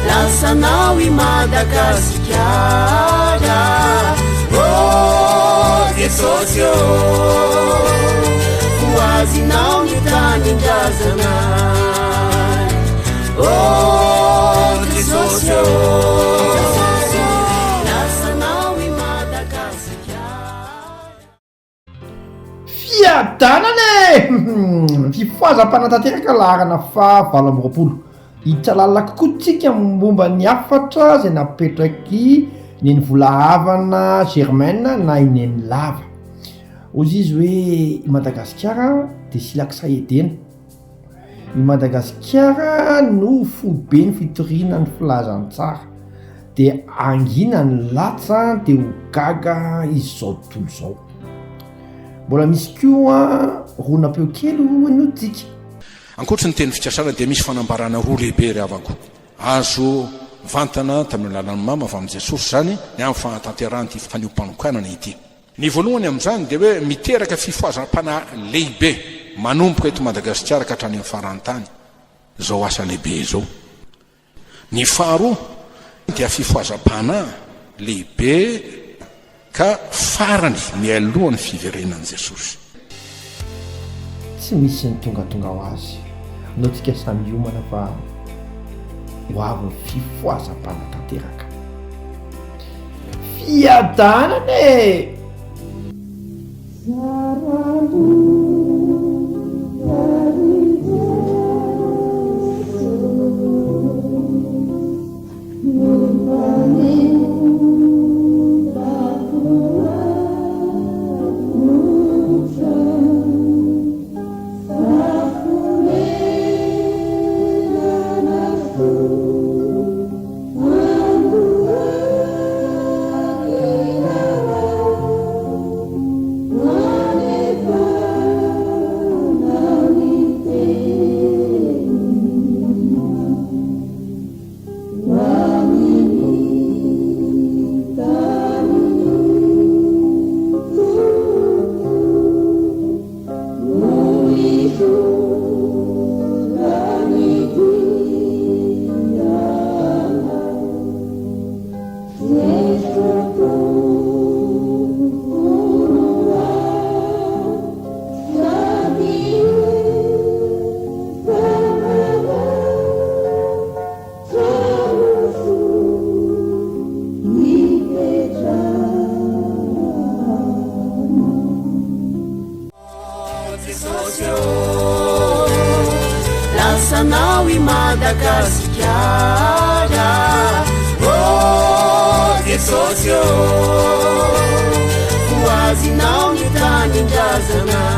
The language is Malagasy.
Lasanao I Madagasikara, oh Jesosio, hoazinao ny tanindrazanay, oh Jesosio, lasanao I Madagasikara. Fiadanane fifoazam-panatanteraka laharana fa 20 hitsalalaka kotsika momba ny afatra zay napetraky neny volahavana Germaine na ineny lava ozy izy hoe I Madagasikara de silaksa edena I Madagasikara no fobe ny fitoriana ny filazantsara de angina ny latsa de ho gaga izy zao tontolo zao. Mbola misy koa ronapeo kely hoan'otsika ankoatra ny teny fikasana dia misy fanambarana roa lehibe ry havako azo vantana tamin'ny lalan'ny mama fa amin'ny Jesosy zany ny amin'ny fanatanterahany ity faniom-panokanana ity. Ny voalohany amin'izany dia hoe miteraka fifoazam-pana lehibe manomboka eto Madagasikara ka hatrany amin'ny farantany zao asa lehibe zao. Ny faharoa dia fifoazam-pana lehibe ka farany mialohan'ny fiverenan'i Jesosy. Tsy misy ny tongatonga ho azy no tsika samy homana fa ho avy ny fifoazam-panatanteraka. Fiadanane lasanao I Madagasikara, oh Jesosio, hoazinao ny tanindrazanay.